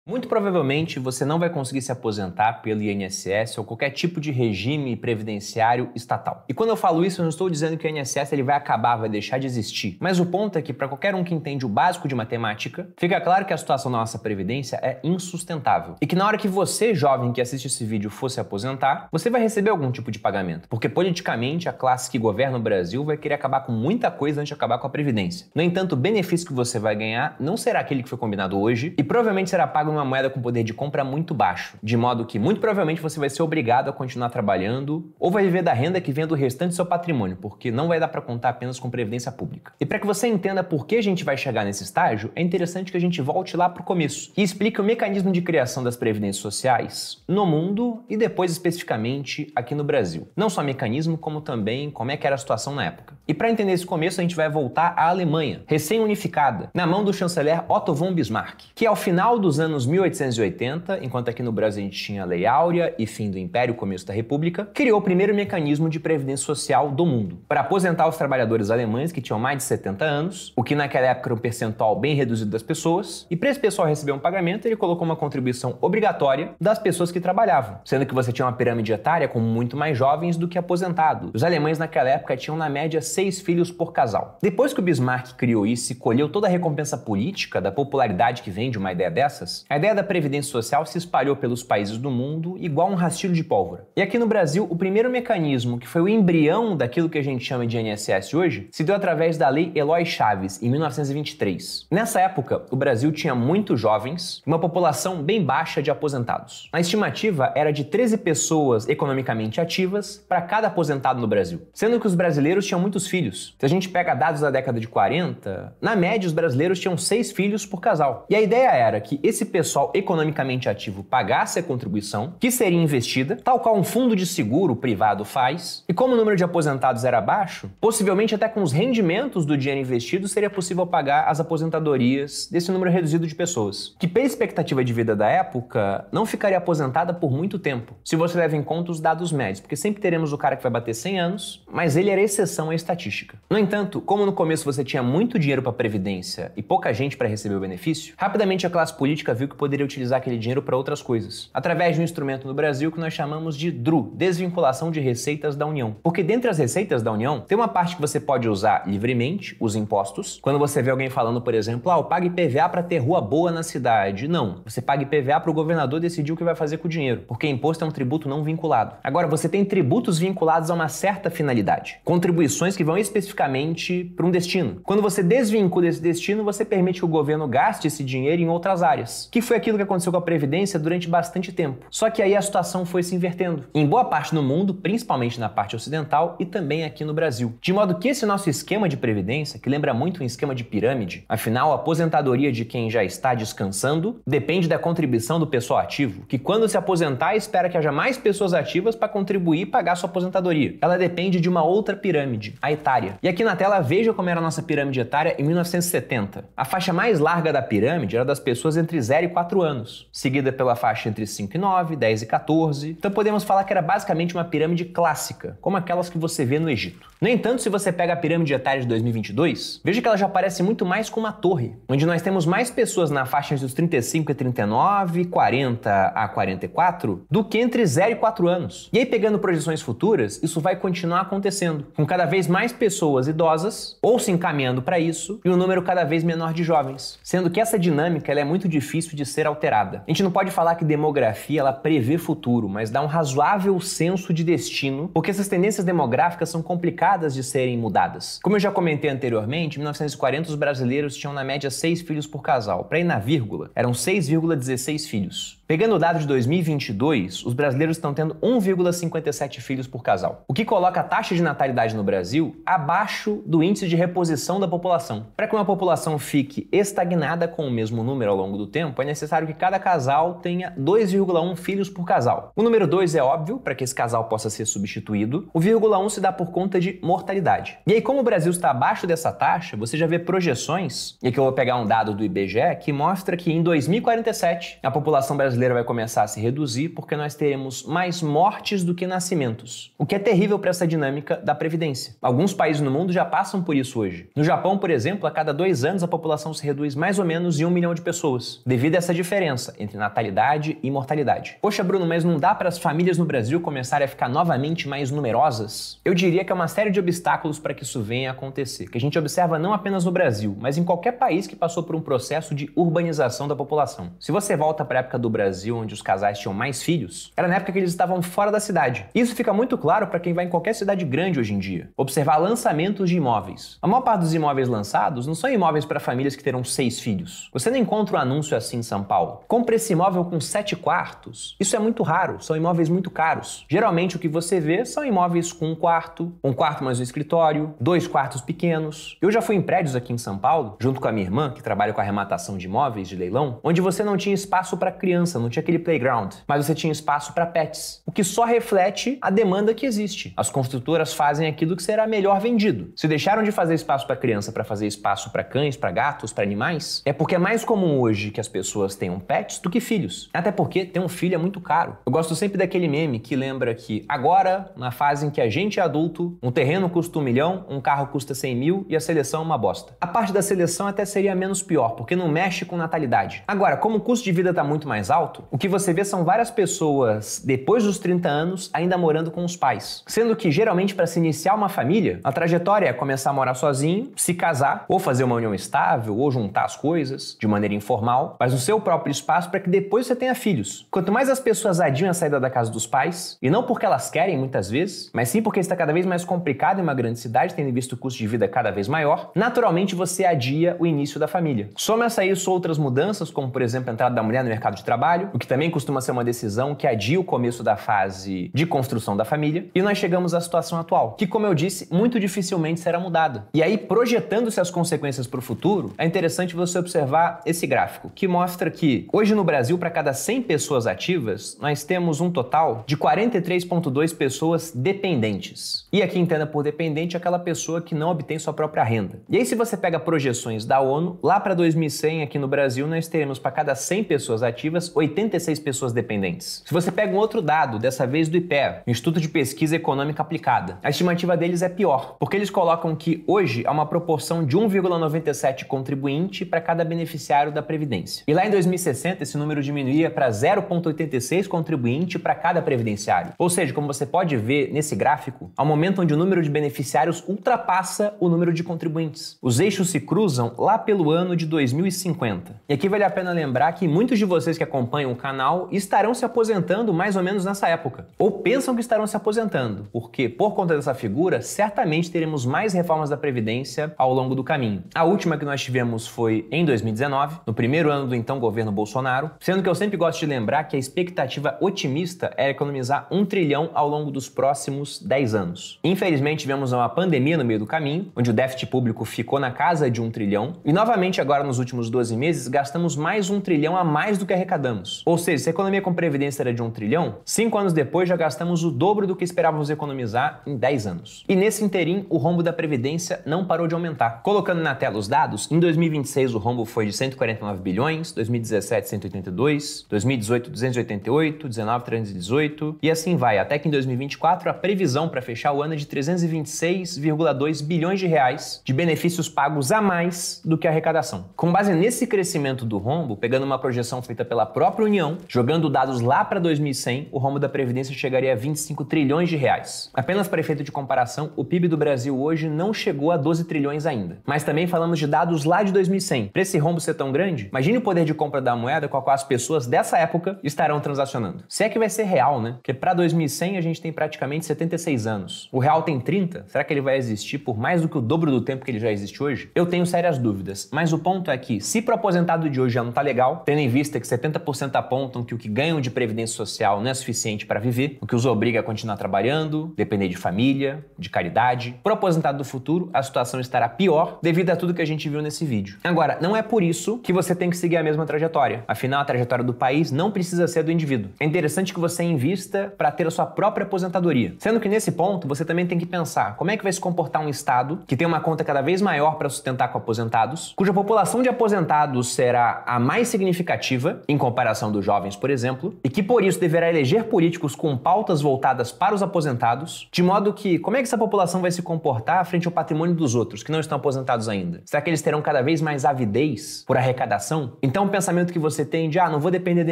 Muito provavelmente você não vai conseguir se aposentar pelo INSS ou qualquer tipo de regime previdenciário estatal. E quando eu falo isso, eu não estou dizendo que o INSS ele vai acabar, vai deixar de existir. Mas o ponto é que para qualquer um que entende o básico de matemática, fica claro que a situação da nossa previdência é insustentável. E que na hora que você, jovem que assiste esse vídeo, for se aposentar, você vai receber algum tipo de pagamento. Porque politicamente a classe que governa o Brasil vai querer acabar com muita coisa antes de acabar com a previdência. No entanto, o benefício que você vai ganhar não será aquele que foi combinado hoje e provavelmente será pago uma moeda com poder de compra muito baixo, de modo que muito provavelmente você vai ser obrigado a continuar trabalhando ou vai viver da renda que vem do restante do seu patrimônio, porque não vai dar para contar apenas com previdência pública. E para que você entenda por que a gente vai chegar nesse estágio, é interessante que a gente volte lá para o começo e explique o mecanismo de criação das previdências sociais no mundo e depois especificamente aqui no Brasil. Não só mecanismo, como também como é que era a situação na época. E para entender esse começo, a gente vai voltar à Alemanha, recém-unificada, na mão do chanceler Otto von Bismarck, que ao final dos anos 1880, enquanto aqui no Brasil a gente tinha a Lei Áurea e fim do Império, começo da República, criou o primeiro mecanismo de previdência social do mundo, para aposentar os trabalhadores alemães que tinham mais de 70 anos, o que naquela época era um percentual bem reduzido das pessoas, e para esse pessoal receber um pagamento, ele colocou uma contribuição obrigatória das pessoas que trabalhavam, sendo que você tinha uma pirâmide etária com muito mais jovens do que aposentados. Os alemães naquela época tinham na média 6 filhos por casal. Depois que o Bismarck criou isso e colheu toda a recompensa política da popularidade que vem de uma ideia dessas, a ideia da previdência social se espalhou pelos países do mundo igual um rastilho de pólvora. E aqui no Brasil, o primeiro mecanismo, que foi o embrião daquilo que a gente chama de INSS hoje, se deu através da Lei Eloy Chaves, em 1923. Nessa época, o Brasil tinha muitos jovens e uma população bem baixa de aposentados. A estimativa era de 13 pessoas economicamente ativas para cada aposentado no Brasil, sendo que os brasileiros tinham muitos filhos. Se a gente pega dados da década de 40, na média os brasileiros tinham 6 filhos por casal. E a ideia era que esse pessoal economicamente ativo pagasse a contribuição, que seria investida, tal qual um fundo de seguro privado faz, e como o número de aposentados era baixo, possivelmente até com os rendimentos do dinheiro investido seria possível pagar as aposentadorias desse número reduzido de pessoas, que pela expectativa de vida da época não ficaria aposentada por muito tempo, se você leva em conta os dados médios, porque sempre teremos o cara que vai bater 100 anos, mas ele era exceção à estatística. No entanto, como no começo você tinha muito dinheiro para previdência e pouca gente para receber o benefício, rapidamente a classe política viu que poderia utilizar aquele dinheiro para outras coisas, através de um instrumento no Brasil que nós chamamos de DRU, Desvinculação de Receitas da União. Porque dentre as receitas da União, tem uma parte que você pode usar livremente, os impostos. Quando você vê alguém falando, por exemplo, eu pago IPVA para ter rua boa na cidade. Não, você paga IPVA para o governador decidir o que vai fazer com o dinheiro, porque imposto é um tributo não vinculado. Agora, você tem tributos vinculados a uma certa finalidade, contribuições que vão especificamente para um destino. Quando você desvincula esse destino, você permite que o governo gaste esse dinheiro em outras áreas, que foi aquilo que aconteceu com a Previdência durante bastante tempo. Só que aí a situação foi se invertendo, em boa parte do mundo, principalmente na parte ocidental e também aqui no Brasil. De modo que esse nosso esquema de previdência, que lembra muito um esquema de pirâmide, afinal a aposentadoria de quem já está descansando depende da contribuição do pessoal ativo, que quando se aposentar espera que haja mais pessoas ativas para contribuir e pagar sua aposentadoria. Ela depende de uma outra pirâmide, a etária. E aqui na tela veja como era a nossa pirâmide etária em 1970. A faixa mais larga da pirâmide era das pessoas entre 0 e 4 anos, seguida pela faixa entre 5 e 9, 10 e 14. Então podemos falar que era basicamente uma pirâmide clássica, como aquelas que você vê no Egito. No entanto, se você pega a pirâmide etária de 2022, veja que ela já parece muito mais com uma torre, onde nós temos mais pessoas na faixa entre os 35 e 39, 40 a 44, do que entre 0 e 4 anos. E aí, pegando projeções futuras, isso vai continuar acontecendo, com cada vez mais pessoas idosas, ou se encaminhando para isso, e um número cada vez menor de jovens, sendo que essa dinâmica ela é muito difícil de ser alterada. A gente não pode falar que demografia ela prevê futuro, mas dá um razoável senso de destino, porque essas tendências demográficas são complicadas de serem mudadas. Como eu já comentei anteriormente, em 1940 os brasileiros tinham na média 6 filhos por casal. Para ir na vírgula, eram 6,16 filhos. Pegando o dado de 2022, os brasileiros estão tendo 1,57 filhos por casal, o que coloca a taxa de natalidade no Brasil abaixo do índice de reposição da população. Para que uma população fique estagnada com o mesmo número ao longo do tempo, é necessário que cada casal tenha 2,1 filhos por casal. O número 2 é óbvio, para que esse casal possa ser substituído. O 1 se dá por conta de mortalidade. E aí, como o Brasil está abaixo dessa taxa, você já vê projeções, e aqui eu vou pegar um dado do IBGE, que mostra que em 2047 a população brasileira brasileira vai começar a se reduzir porque nós teremos mais mortes do que nascimentos, o que é terrível para essa dinâmica da previdência. Alguns países no mundo já passam por isso hoje. No Japão, por exemplo, a cada 2 anos a população se reduz mais ou menos em 1 milhão de pessoas, devido a essa diferença entre natalidade e mortalidade. Poxa, Bruno, mas não dá para as famílias no Brasil começarem a ficar novamente mais numerosas? Eu diria que é uma série de obstáculos para que isso venha a acontecer, que a gente observa não apenas no Brasil, mas em qualquer país que passou por um processo de urbanização da população. Se você volta para a época do Brasil, onde os casais tinham mais filhos, era na época que eles estavam fora da cidade. Isso fica muito claro para quem vai em qualquer cidade grande hoje em dia. Observar lançamentos de imóveis. A maior parte dos imóveis lançados não são imóveis para famílias que terão 6 filhos. Você não encontra um anúncio assim em São Paulo. Compre esse imóvel com 7 quartos. Isso é muito raro, são imóveis muito caros. Geralmente o que você vê são imóveis com um quarto mais um escritório, 2 quartos pequenos. Eu já fui em prédios aqui em São Paulo, junto com a minha irmã, que trabalha com arrematação de imóveis de leilão, onde você não tinha espaço para criança, não tinha aquele playground, mas você tinha espaço para pets, o que só reflete a demanda que existe. As construtoras fazem aquilo que será melhor vendido. Se deixaram de fazer espaço para criança para fazer espaço para cães, para gatos, para animais, é porque é mais comum hoje que as pessoas tenham pets do que filhos. Até porque ter um filho é muito caro. Eu gosto sempre daquele meme que lembra que agora, na fase em que a gente é adulto, um terreno custa 1 milhão, um carro custa 100 mil e a seleção é uma bosta. A parte da seleção até seria menos pior, porque não mexe com natalidade. Agora, como o custo de vida está muito mais alto, o que você vê são várias pessoas, depois dos 30 anos, ainda morando com os pais. Sendo que, geralmente, para se iniciar uma família, a trajetória é começar a morar sozinho, se casar, ou fazer uma união estável, ou juntar as coisas de maneira informal, mas no seu próprio espaço para que depois você tenha filhos. Quanto mais as pessoas adiam a saída da casa dos pais, e não porque elas querem muitas vezes, mas sim porque está cada vez mais complicado em uma grande cidade, tendo visto o custo de vida cada vez maior, naturalmente você adia o início da família. Soma-se a isso outras mudanças, como por exemplo a entrada da mulher no mercado de trabalho, o que também costuma ser uma decisão que adia o começo da fase de construção da família, e nós chegamos à situação atual, que, como eu disse, muito dificilmente será mudada. E aí, projetando-se as consequências para o futuro, é interessante você observar esse gráfico, que mostra que hoje no Brasil, para cada 100 pessoas ativas, nós temos um total de 43,2 pessoas dependentes. E aqui entenda por dependente aquela pessoa que não obtém sua própria renda. E aí, se você pega projeções da ONU, lá para 2100, aqui no Brasil, nós teremos para cada 100 pessoas ativas, 86 pessoas dependentes. Se você pega um outro dado, dessa vez do IPEA, Instituto de Pesquisa Econômica Aplicada, a estimativa deles é pior, porque eles colocam que hoje há uma proporção de 1,97 contribuinte para cada beneficiário da Previdência. E lá em 2060, esse número diminuía para 0,86 contribuinte para cada previdenciário. Ou seja, como você pode ver nesse gráfico, há um momento onde o número de beneficiários ultrapassa o número de contribuintes. Os eixos se cruzam lá pelo ano de 2050. E aqui vale a pena lembrar que muitos de vocês que acompanham o canal estarão se aposentando mais ou menos nessa época, ou pensam que estarão se aposentando, porque por conta dessa figura, certamente teremos mais reformas da Previdência ao longo do caminho. A última que nós tivemos foi em 2019, no primeiro ano do então governo Bolsonaro, sendo que eu sempre gosto de lembrar que a expectativa otimista era economizar 1 trilhão ao longo dos próximos 10 anos. Infelizmente, tivemos uma pandemia no meio do caminho, onde o déficit público ficou na casa de 1 trilhão, e novamente agora nos últimos 12 meses gastamos mais 1 trilhão a mais do que arrecadamos. Ou seja, se a economia com previdência era de 1 trilhão, 5 anos depois já gastamos o dobro do que esperávamos economizar em 10 anos. E nesse interim, o rombo da Previdência não parou de aumentar. Colocando na tela os dados, em 2026 o rombo foi de 149 bilhões, 2017 182, 2018 288, 19 318 e assim vai, até que em 2024 a previsão para fechar o ano é de 326,2 bilhões de reais de benefícios pagos a mais do que a arrecadação. Com base nesse crescimento do rombo, pegando uma projeção feita pela própria União, jogando dados lá para 2100, o rombo da Previdência chegaria a 25 trilhões de reais. Apenas para efeito de comparação, o PIB do Brasil hoje não chegou a 12 trilhões ainda. Mas também falamos de dados lá de 2100. Para esse rombo ser tão grande, imagine o poder de compra da moeda com a qual as pessoas dessa época estarão transacionando. Se é que vai ser real, né? Porque para 2100 a gente tem praticamente 76 anos. O real tem 30? Será que ele vai existir por mais do que o dobro do tempo que ele já existe hoje? Eu tenho sérias dúvidas. Mas o ponto é que, se pro aposentado de hoje já não tá legal, tendo em vista que 70% apontam que o que ganham de previdência social não é suficiente para viver, o que os obriga a continuar trabalhando, depender de família, de caridade, pro aposentado do futuro, a situação estará pior devido a tudo que a gente viu nesse vídeo. Agora, não é por isso que você tem que seguir a mesma trajetória. Afinal, a trajetória do país não precisa ser do indivíduo. É interessante que você invista para ter a sua própria aposentadoria. Sendo que nesse ponto, você também tem que pensar como é que vai se comportar um Estado que tem uma conta cada vez maior para sustentar com aposentados, cuja população de aposentados será a mais significativa em comparação geração dos jovens, por exemplo, e que por isso deverá eleger políticos com pautas voltadas para os aposentados, de modo que como é que essa população vai se comportar frente ao patrimônio dos outros, que não estão aposentados ainda? Será que eles terão cada vez mais avidez por arrecadação? Então o pensamento que você tem de, não vou depender do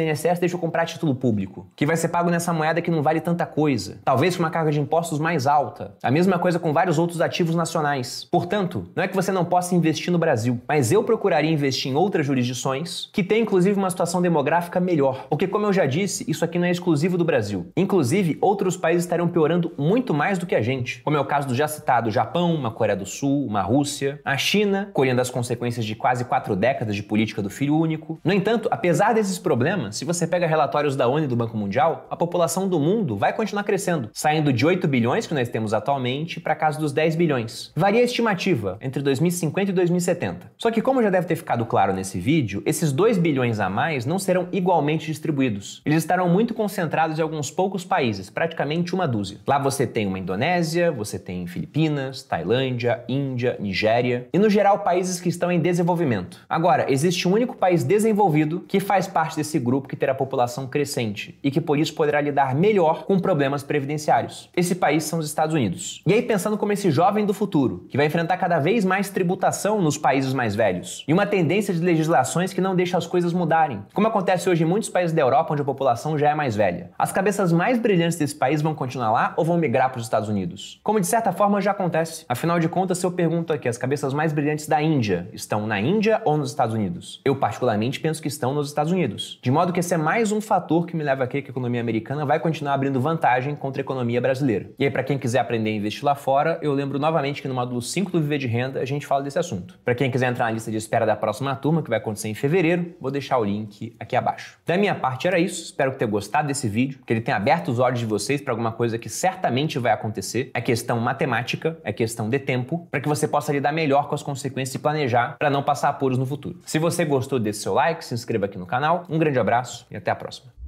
INSS, deixa eu comprar título público, que vai ser pago nessa moeda que não vale tanta coisa, talvez com uma carga de impostos mais alta. A mesma coisa com vários outros ativos nacionais. Portanto, não é que você não possa investir no Brasil, mas eu procuraria investir em outras jurisdições que têm inclusive uma situação demográfica melhor, porque como eu já disse, isso aqui não é exclusivo do Brasil. Inclusive, outros países estarão piorando muito mais do que a gente, como é o caso do já citado Japão, uma Coreia do Sul, uma Rússia, a China, colhendo as consequências de quase 4 décadas de política do filho único. No entanto, apesar desses problemas, se você pega relatórios da ONU e do Banco Mundial, a população do mundo vai continuar crescendo, saindo de 8 bilhões que nós temos atualmente para casa dos 10 bilhões. Varia a estimativa entre 2050 e 2070. Só que como já deve ter ficado claro nesse vídeo, esses 2 bilhões a mais não serão igualmente distribuídos. Eles estarão muito concentrados em alguns poucos países, praticamente uma dúzia. Lá você tem uma Indonésia, você tem Filipinas, Tailândia, Índia, Nigéria e no geral países que estão em desenvolvimento. Agora, existe um único país desenvolvido que faz parte desse grupo que terá população crescente e que por isso poderá lidar melhor com problemas previdenciários. Esse país são os Estados Unidos. E aí pensando como esse jovem do futuro, que vai enfrentar cada vez mais tributação nos países mais velhos e uma tendência de legislações que não deixa as coisas mudarem, como acontece hoje em muitos países da Europa onde a população já é mais velha. As cabeças mais brilhantes desse país vão continuar lá ou vão migrar para os Estados Unidos? Como de certa forma já acontece. Afinal de contas, se eu pergunto aqui, as cabeças mais brilhantes da Índia estão na Índia ou nos Estados Unidos? Eu particularmente penso que estão nos Estados Unidos. De modo que esse é mais um fator que me leva a crer que a economia americana vai continuar abrindo vantagem contra a economia brasileira. E aí, para quem quiser aprender a investir lá fora, eu lembro novamente que no módulo 5 do Viver de Renda a gente fala desse assunto. Para quem quiser entrar na lista de espera da próxima turma, que vai acontecer em fevereiro, vou deixar o link aqui abaixo. Da minha parte era isso, espero que tenha gostado desse vídeo, que ele tenha aberto os olhos de vocês para alguma coisa que certamente vai acontecer. É questão matemática, é questão de tempo, para que você possa lidar melhor com as consequências e planejar para não passar apuros no futuro. Se você gostou, desse seu like, se inscreva aqui no canal, um grande abraço e até a próxima.